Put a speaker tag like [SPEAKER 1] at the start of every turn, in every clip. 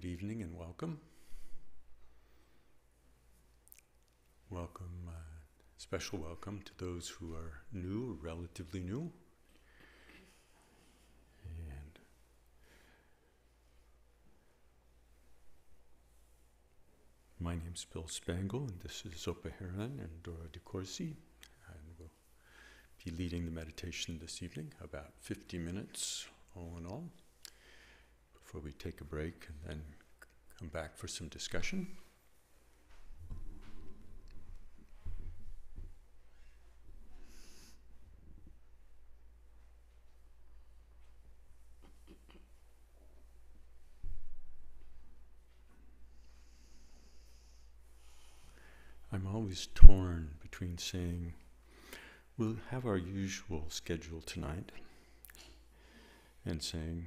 [SPEAKER 1] Good evening and welcome. Welcome, special welcome to those who are new or relatively new. And my name's Bill Spangle, and this is Zopa Heron and Dora DeCourcy, and we'll be leading the meditation this evening, about 50 minutes all in all, before we take a break and then come back for some discussion. I'm always torn between saying, we'll have our usual schedule tonight, and saying,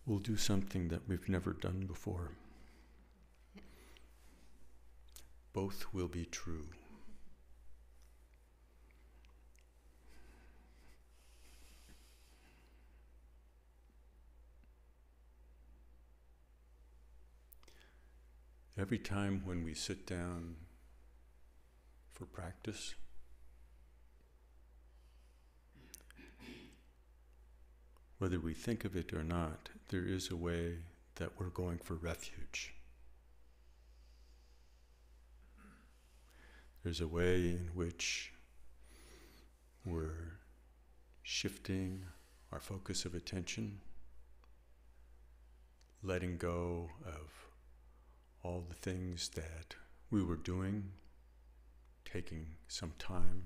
[SPEAKER 1] we'll do something that we've never done before. Both will be true. Every time when we sit down for practice, whether we think of it or not, there is a way that we're going for refuge. There's a way in which we're shifting our focus of attention, letting go of all the things that we were doing, taking some time,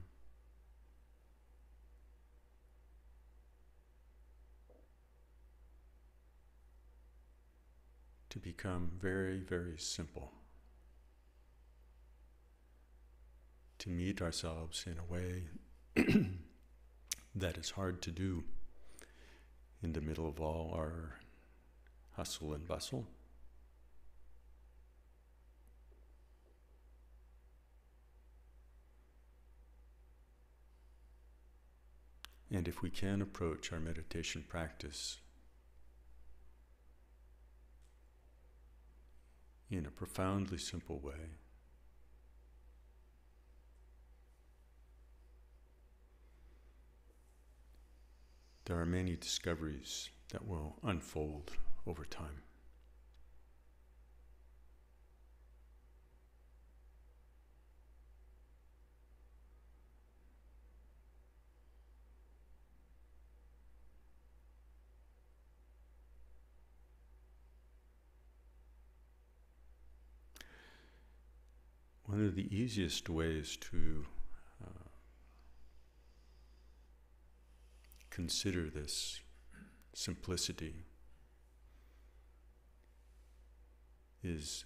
[SPEAKER 1] to become very, very simple, to meet ourselves in a way that is hard to do in the middle of all our hustle and bustle. And if we can approach our meditation practice in a profoundly simple way, there are many discoveries that will unfold over time. One of the easiest ways to consider this simplicity is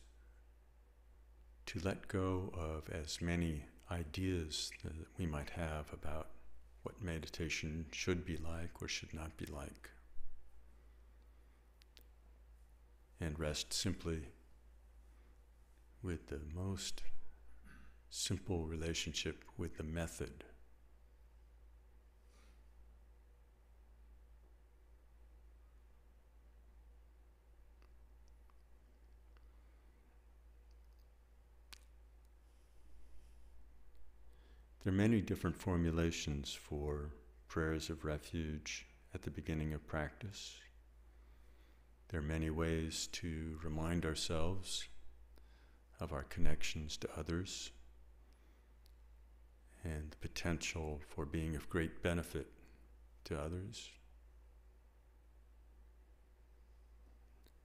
[SPEAKER 1] to let go of as many ideas that we might have about what meditation should be like or should not be like, and rest simply with the most simple relationship with the method. There are many different formulations for prayers of refuge at the beginning of practice. There are many ways to remind ourselves of our connections to others and the potential for being of great benefit to others.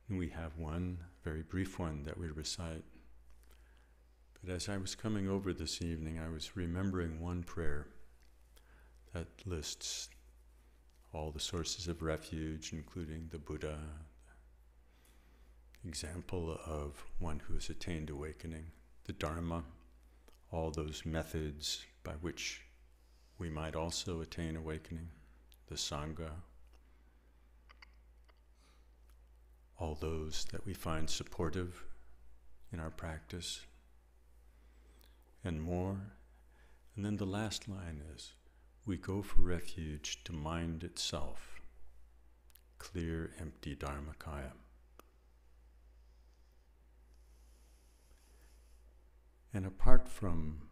[SPEAKER 1] And we have one very brief one that we recite. But as I was coming over this evening, I was remembering one prayer that lists all the sources of refuge, including the Buddha, the example of one who has attained awakening, the Dharma, all those methods by which we might also attain awakening, the Sangha, all those that we find supportive in our practice, and more. And then the last line is, we go for refuge to mind itself, clear, empty Dharmakaya. And apart from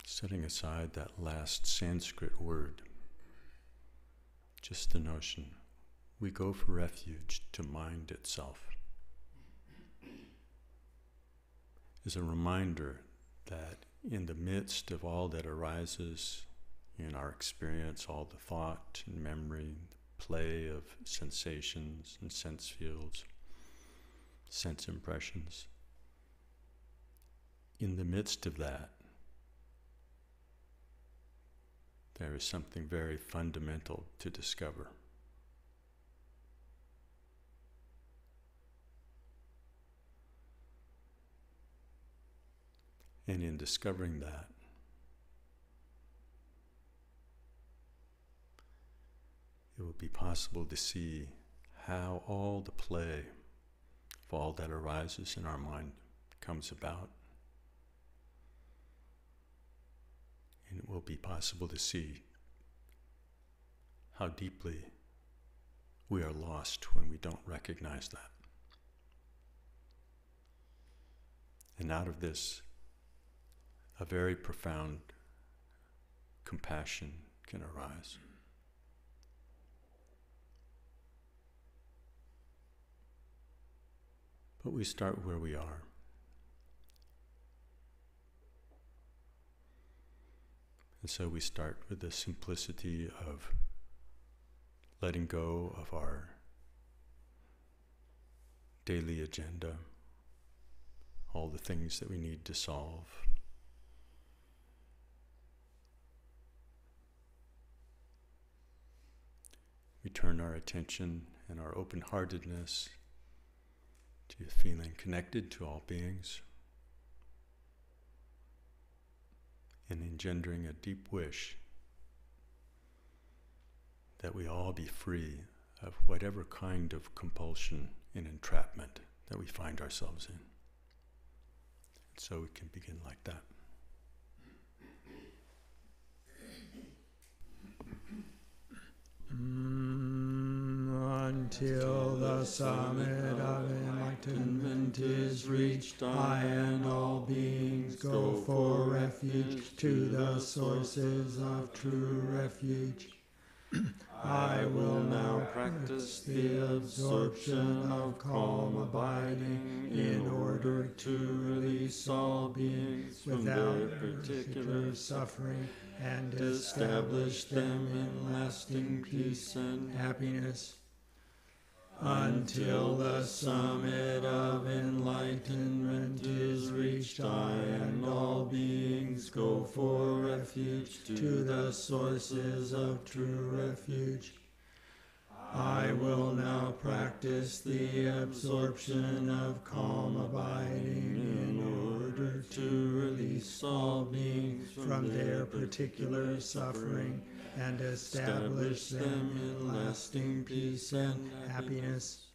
[SPEAKER 1] setting aside that last Sanskrit word, just the notion, we go for refuge to mind itself, is a reminder that in the midst of all that arises in our experience, all the thought and memory, the play of sensations and sense fields, sense impressions, in the midst of that, there is something very fundamental to discover. And in discovering that, it will be possible to see how all the play of all that arises in our mind comes about. And it will be possible to see how deeply we are lost when we don't recognize that. And out of this, a very profound compassion can arise. But we start where we are. And so we start with the simplicity of letting go of our daily agenda, all the things that we need to solve. We turn our attention and our open-heartedness to feeling connected to all beings and engendering a deep wish that we all be free of whatever kind of compulsion and entrapment that we find ourselves in. And so we can begin like that.
[SPEAKER 2] Until the summit of enlightenment is reached, I and all beings go for refuge to the sources of true refuge. I will now practice the absorption of calm abiding in order to release all beings without particular suffering and establish them in lasting peace and happiness. Until the summit of enlightenment is reached, I and all beings go for refuge to the sources of true refuge. I will now practice the absorption of calm abiding in order to release all beings from their particular suffering and establish them in lasting peace and happiness.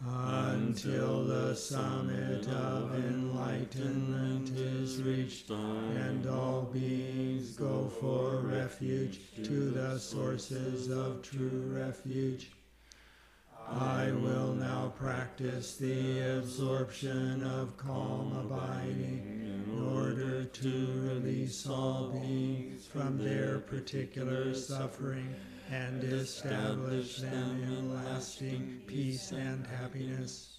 [SPEAKER 2] Until the summit of enlightenment is reached, and all beings go for refuge to the sources of true refuge. I will now practice the absorption of calm abiding in order to release all beings from their particular suffering and establish them in lasting peace and happiness.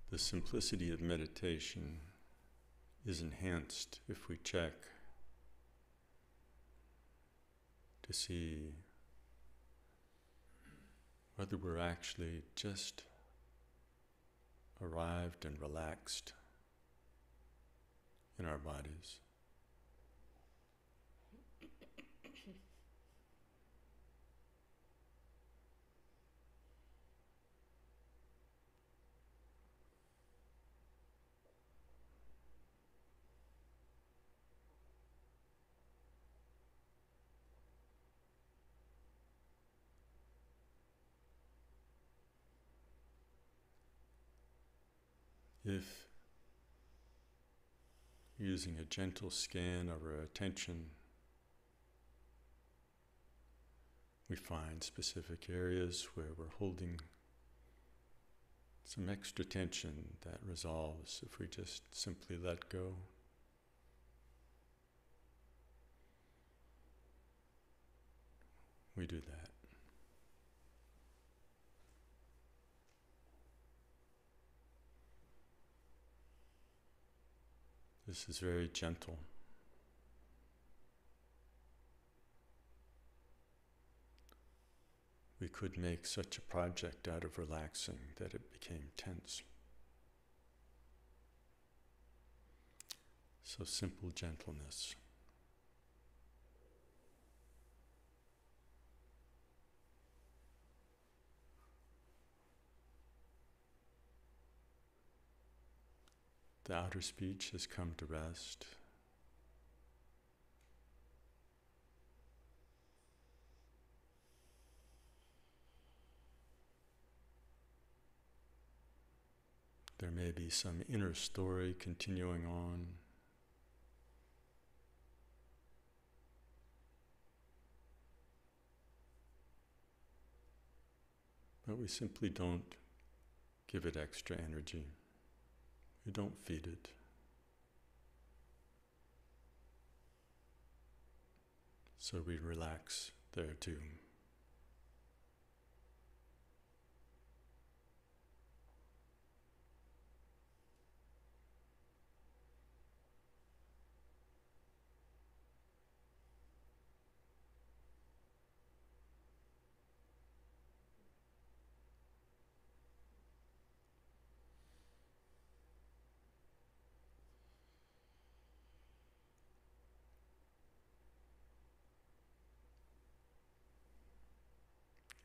[SPEAKER 1] The simplicity of meditation is enhanced if we check to see whether we're actually just arrived and relaxed in our bodies. if using a gentle scan of our attention, we find specific areas where we're holding some extra tension that resolves if we just simply let go. We do that. This is very gentle. We could make such a project out of relaxing that it became tense. So simple gentleness. The outer speech has come to rest. There may be some inner story continuing on. But we simply don't give it extra energy. We don't feed it. So we relax there too.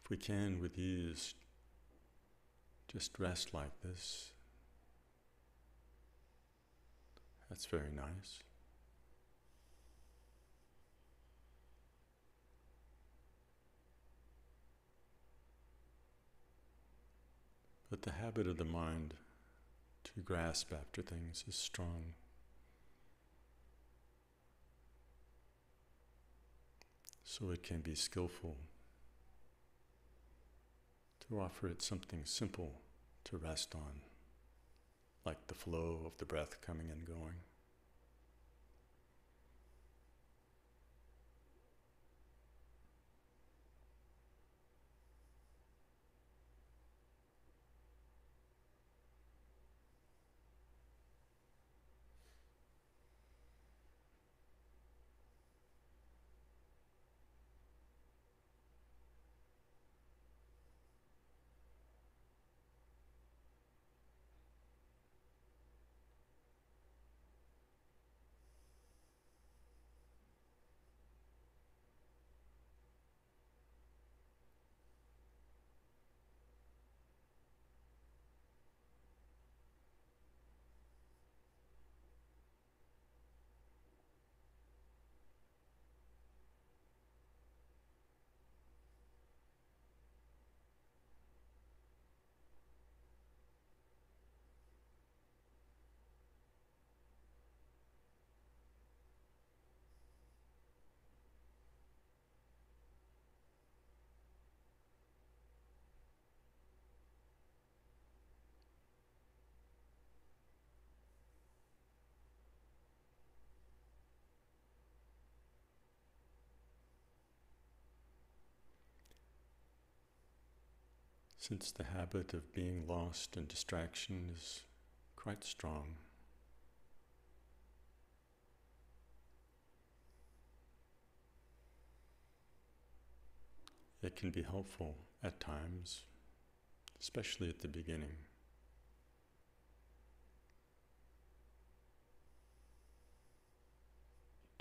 [SPEAKER 1] If we can, with ease, just rest like this, that's very nice. But the habit of the mind to grasp after things is strong. So it can be skillful to offer it something simple to rest on, like the flow of the breath coming and going. Since the habit of being lost in distraction is quite strong, it can be helpful at times, especially at the beginning,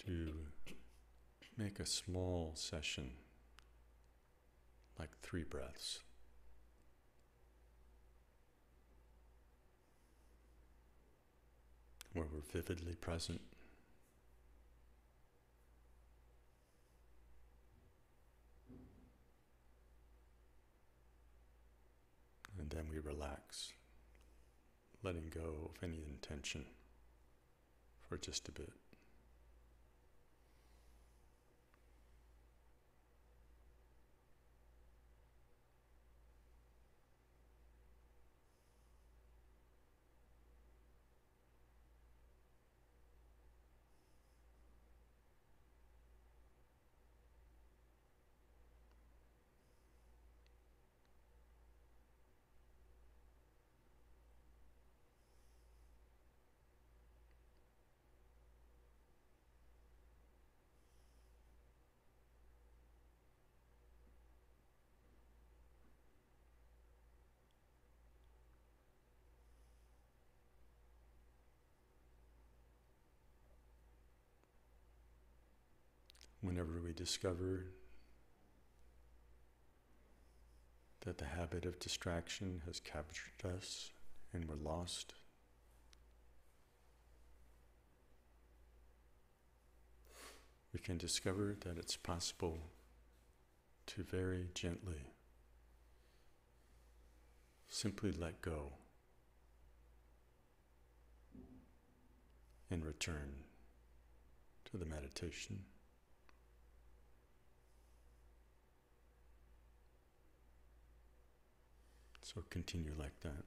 [SPEAKER 1] to make a small session, like 3 breaths. Where we're vividly present. And then we relax letting go of any intention for just a bit. Whenever we discover that the habit of distraction has captured us and we're lost, we can discover that it's possible to very gently simply let go and return to the meditation. So continue like that.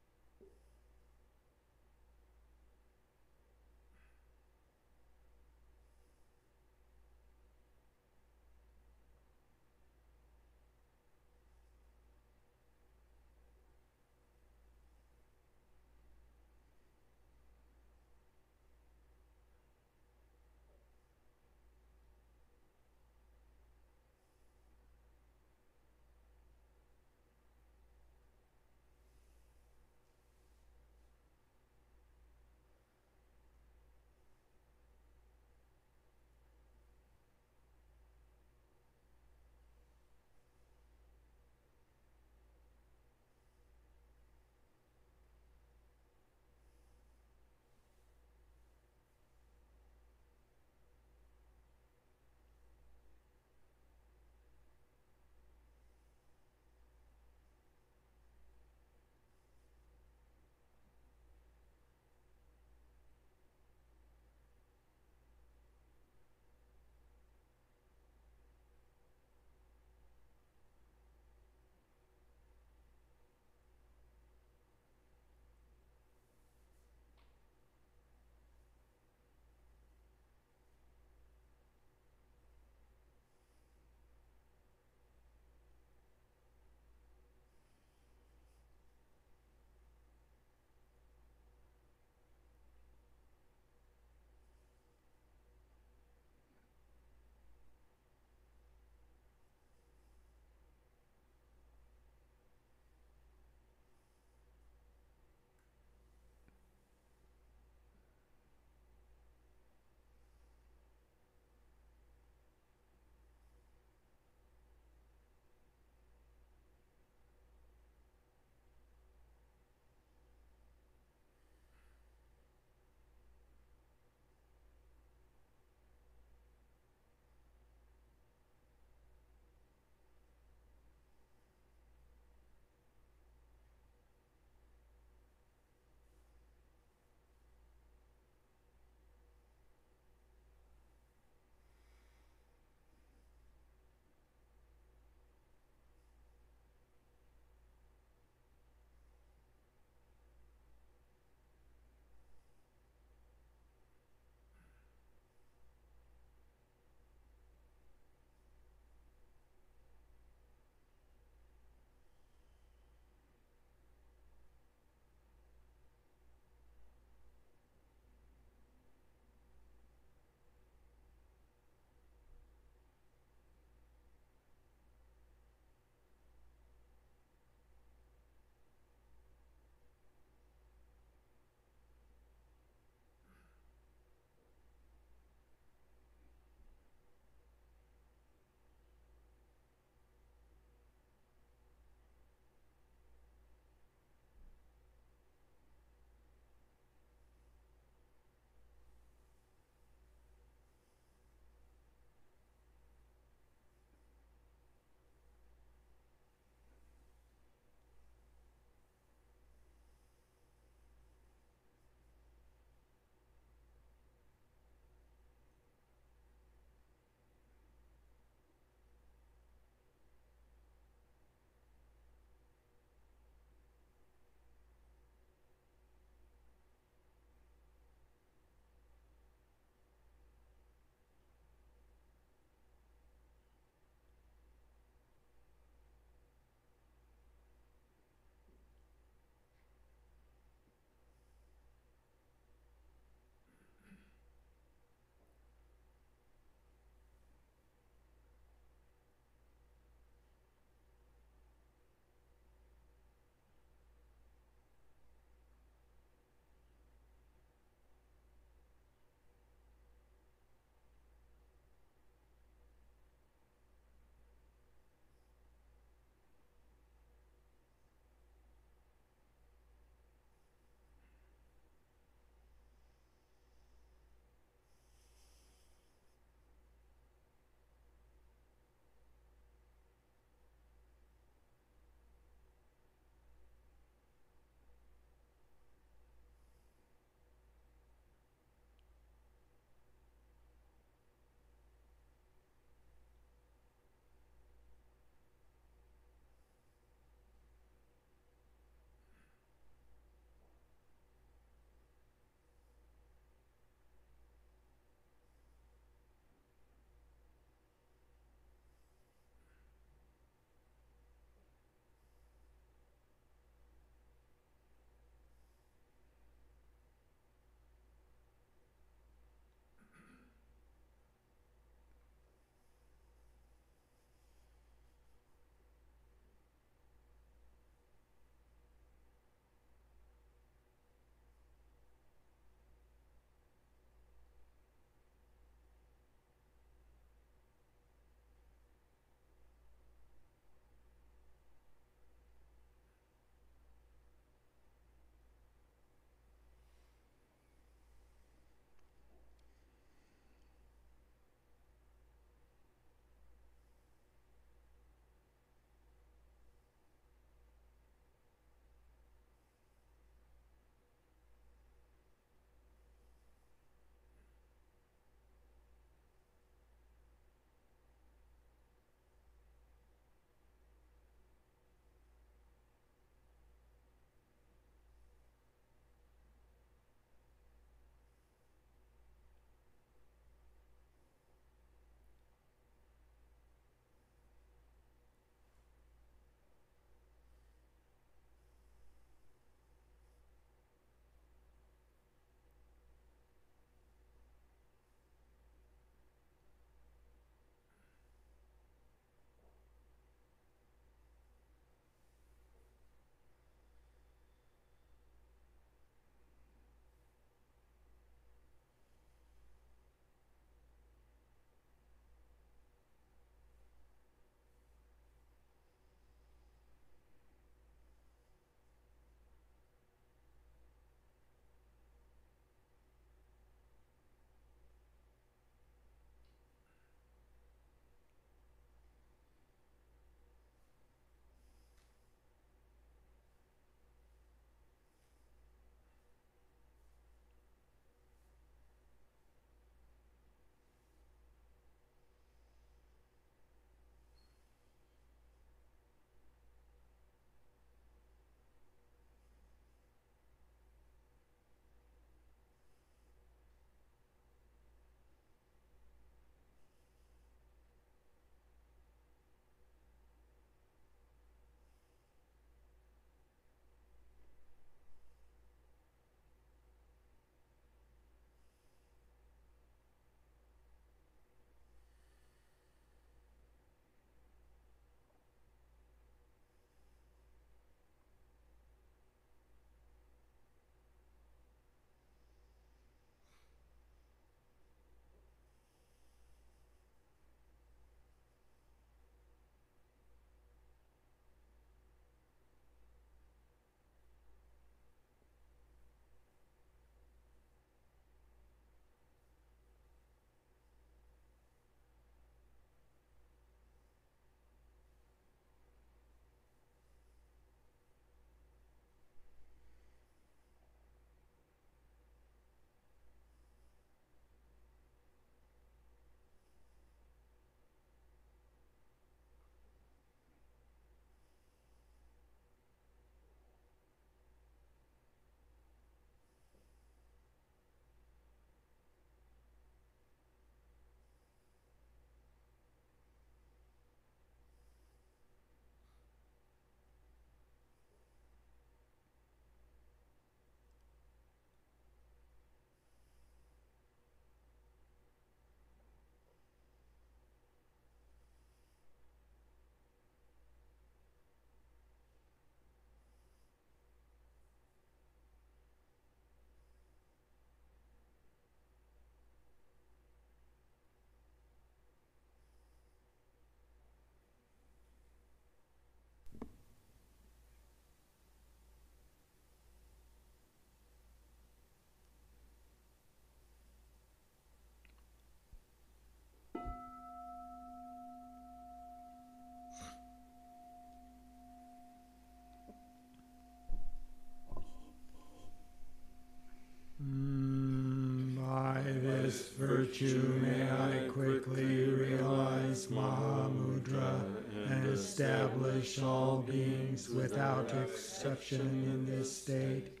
[SPEAKER 2] this virtue may I quickly realize Mahamudra and establish all beings without exception in this state.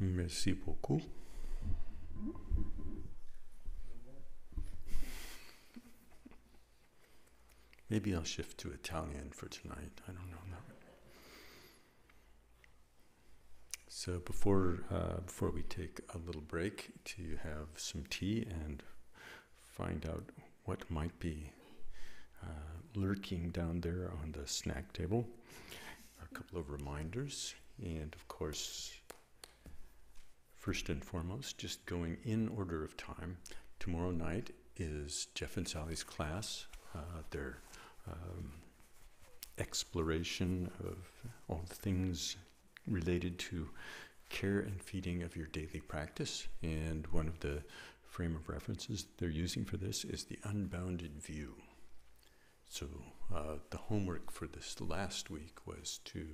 [SPEAKER 1] Merci beaucoup. Maybe I'll shift to Italian for tonight. I don't know. So before we take a little break to have some tea and find out what might be lurking down there on the snack table, a couple of reminders. And of course, first and foremost, just going in order of time, tomorrow night is Jeff and Sally's class, their exploration of all the things related to care and feeding of your daily practice. And one of the frame of references they're using for this is the unbounded view. So the homework for this last week was to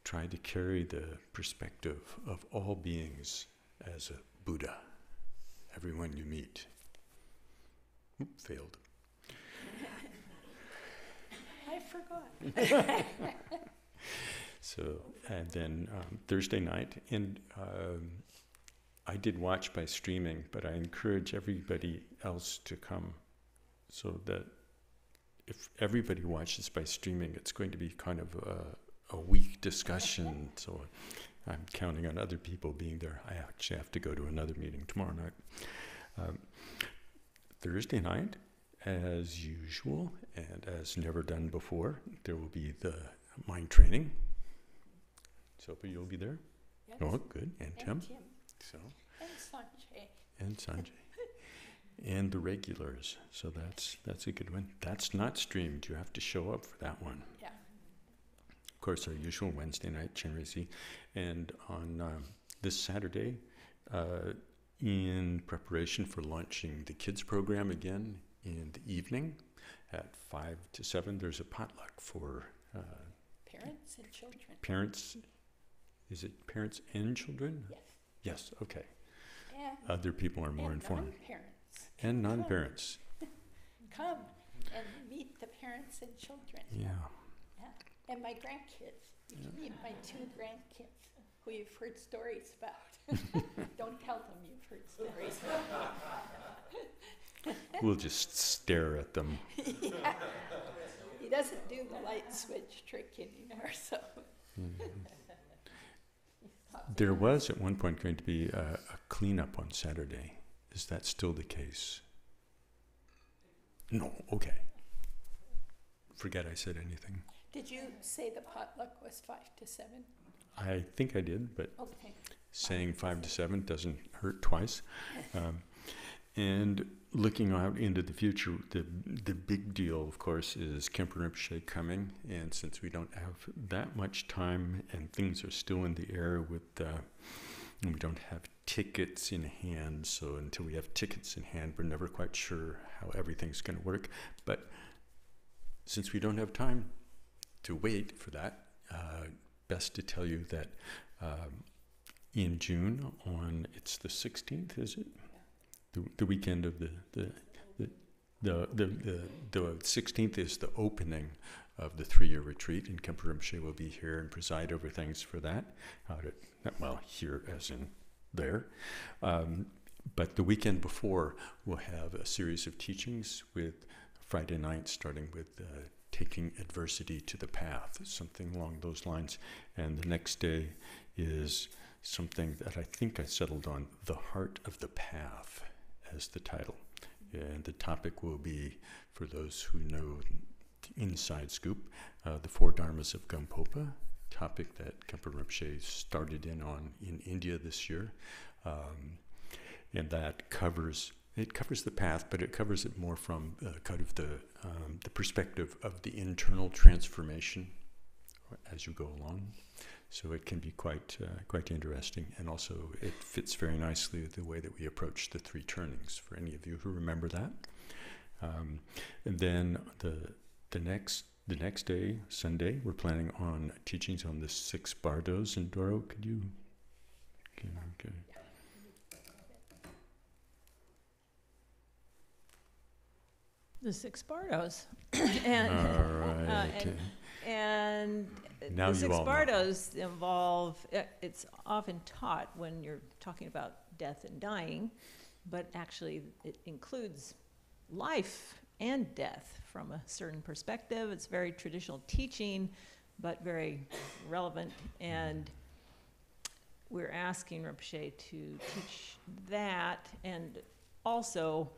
[SPEAKER 1] try to carry the perspective of all beings as a Buddha, everyone you meet. Oop, failed.
[SPEAKER 3] I forgot.
[SPEAKER 1] So, and then Thursday night, and I did watch by streaming, but I encourage everybody else to come, so that if everybody watches by streaming, it's going to be kind of a weak discussion. So I'm counting on other people being there. I actually have to go to another meeting tomorrow night. Thursday night, as usual, and as never done before, there will be the mind training. Sophie, you'll be there?
[SPEAKER 3] Yes.
[SPEAKER 1] Oh, good. And Tim? So. And Sanjay. And the regulars. So that's a good one. That's not streamed. You have to show up for that one.
[SPEAKER 3] Yeah.
[SPEAKER 1] Of course, our usual Wednesday night, Chenrezig. And on this Saturday, in preparation for launching the kids program again in the evening at 5 to 7, there's a potluck for
[SPEAKER 3] parents and children.
[SPEAKER 1] Parents. Is it parents and children?
[SPEAKER 3] Yes.
[SPEAKER 1] Yes, okay.
[SPEAKER 3] And
[SPEAKER 1] Other people are more informed.
[SPEAKER 3] Non-parents.
[SPEAKER 1] And non-parents.
[SPEAKER 3] Come and meet the parents and children.
[SPEAKER 1] Yeah.
[SPEAKER 3] Yeah. And my grandkids. You can meet my 2 grandkids who you've heard stories about. Don't tell them you've heard stories.
[SPEAKER 1] We'll just stare at them.
[SPEAKER 3] Yeah. He doesn't do the light switch trick anymore, so.
[SPEAKER 1] There was at one point going to be a cleanup on Saturday. Is that still the case? No, okay. Forget I said anything.
[SPEAKER 3] Did you say the potluck was 5 to 7?
[SPEAKER 1] I think I did, but
[SPEAKER 3] Okay.
[SPEAKER 1] saying 5 to 7 doesn't hurt twice. And looking out into the future, the big deal, of course, is Khenpo Rinpoche coming. And since we don't have that much time and things are still in the air with, and we don't have tickets in hand, so until we have tickets in hand, we're never quite sure how everything's going to work. But since we don't have time to wait for that, best to tell you that in June, it's the 16th, is it? The weekend of the 16th is the opening of the 3-year retreat, and Khenpo Rinpoche will be here and preside over things for that. Here as in there. But the weekend before, we'll have a series of teachings with Friday night, starting with taking adversity to the path, something along those lines. And the next day is something that I think I settled on, The Heart of the Path, as the title. And the topic will be, for those who know the inside scoop, the Four Dharmas of Gampopa, topic that Khenpo Rinpoche started in India this year. And that covers the path, but it covers it more from kind of the perspective of the internal transformation as you go along. So it can be quite interesting, and also it fits very nicely with the way that we approach the three turnings, for any of you who remember that. And then the next day, Sunday, we're planning on teachings on the 6 bardos. And Doro, could you? Okay.
[SPEAKER 4] The 6 bardos. And,
[SPEAKER 1] all right.
[SPEAKER 4] and
[SPEAKER 1] Now
[SPEAKER 4] the
[SPEAKER 1] you
[SPEAKER 4] 6
[SPEAKER 1] all know.
[SPEAKER 4] bardos involve, it's often taught when you're talking about death and dying, but actually it includes life and death from a certain perspective. It's very traditional teaching, but very relevant. And we're asking Rinpoche to teach that, and also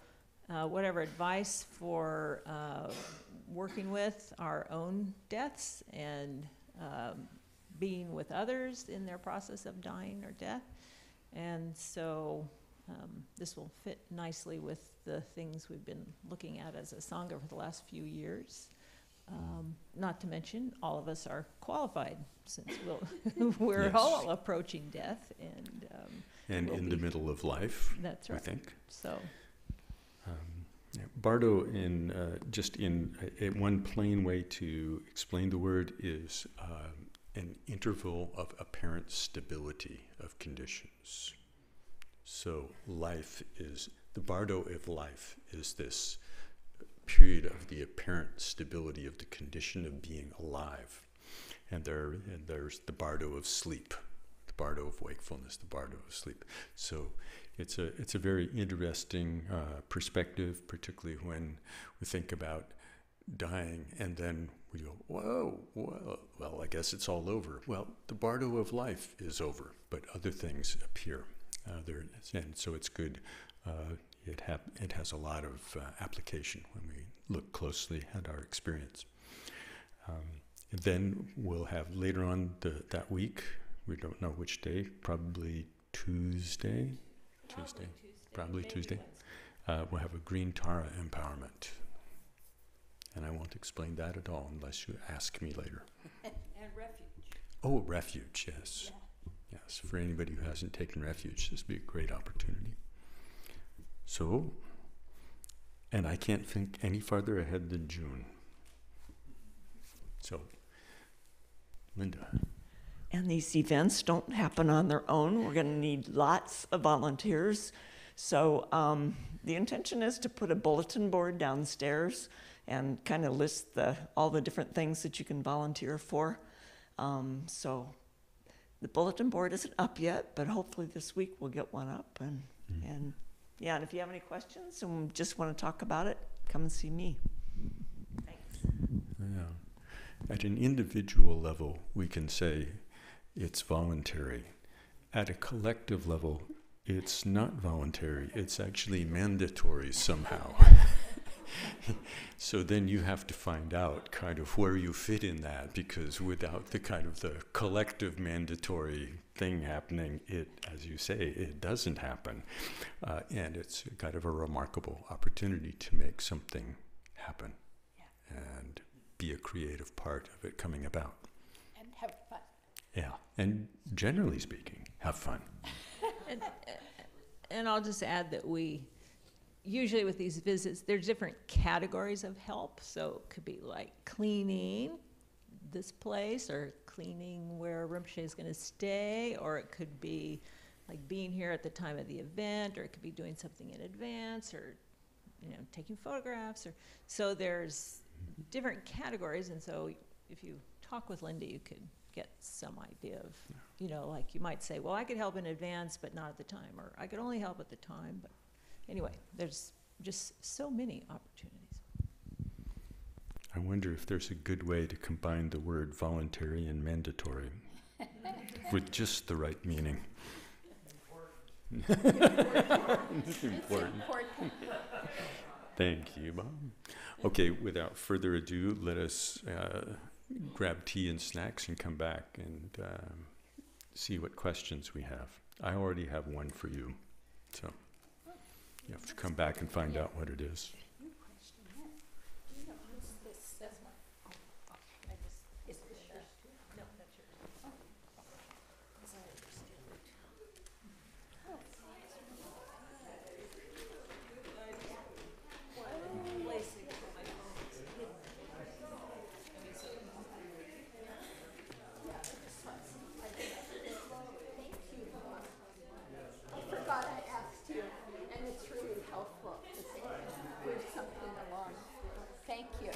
[SPEAKER 4] whatever advice for working with our own deaths and being with others in their process of dying or death. And so this will fit nicely with the things we've been looking at as a Sangha for the last few years. Not to mention, all of us are qualified, since we're
[SPEAKER 1] Yes.
[SPEAKER 4] all approaching death.
[SPEAKER 1] And
[SPEAKER 4] will
[SPEAKER 1] in the
[SPEAKER 4] be-
[SPEAKER 1] middle of life,
[SPEAKER 4] That's right.
[SPEAKER 1] I think.
[SPEAKER 4] So,
[SPEAKER 1] Yeah, Bardo, just in one plain way to explain the word, is an interval of apparent stability of conditions. So the Bardo of life is this period of the apparent stability of the condition of being alive. And there's the Bardo of sleep, the Bardo of wakefulness, the Bardo of sleep. So it's a very interesting perspective, particularly when we think about dying, and then we go, whoa, well, I guess it's all over. Well, the Bardo of life is over, but other things appear. And so it's good. It has a lot of application when we look closely at our experience. And then we'll have later on that week, we don't know which day, probably Tuesday. Probably Tuesday. We'll have a Green Tara empowerment. And I won't explain that at all unless you ask me later.
[SPEAKER 3] And refuge.
[SPEAKER 1] Oh, refuge, yes.
[SPEAKER 3] Yeah.
[SPEAKER 1] Yes, for anybody who hasn't taken refuge, this would be a great opportunity. So, and I can't think any farther ahead than June. So, Linda.
[SPEAKER 5] And these events don't happen on their own. We're going to need lots of volunteers. So the intention is to put a bulletin board downstairs and kind of list all the different things that you can volunteer for. So the bulletin board isn't up yet, but hopefully this week we'll get one up. And if you have any questions and just want to talk about it, come and see me. Thanks.
[SPEAKER 1] Yeah. At an individual level, we can say it's voluntary. At a collective level, it's not voluntary. It's actually mandatory somehow. So then you have to find out kind of where you fit in that, because without the kind of the collective mandatory thing happening, it, as you say, it doesn't happen. And it's kind of a remarkable opportunity to make something happen and be a creative part of it coming about.
[SPEAKER 3] And have fun.
[SPEAKER 1] Yeah, and generally speaking, have fun.
[SPEAKER 4] and I'll just add that we, usually with these visits, there's different categories of help. So it could be like cleaning this place, or cleaning where Rinpoche is going to stay, or it could be like being here at the time of the event, or it could be doing something in advance, or taking photographs. Or so there's different categories, and so if you talk with Linda, you could get some idea of, like you might say, well, I could help in advance, but not at the time, or I could only help at the time. But anyway, there's just so many opportunities.
[SPEAKER 1] I wonder if there's a good way to combine the word voluntary and mandatory. with just the right meaning.
[SPEAKER 3] It's important.
[SPEAKER 1] Thank you, Bob. Okay, without further ado, let us grab tea and snacks and come back and see what questions we have. I already have one for you, so you have to come back and find out what it is.
[SPEAKER 3] You question that. Do you know what's this? That's mine. Oh, I just, is this yours too? No, that's yours. Oh. As I understand it. Oh. I forgot I asked you, and it's really helpful to move something along. Thank you.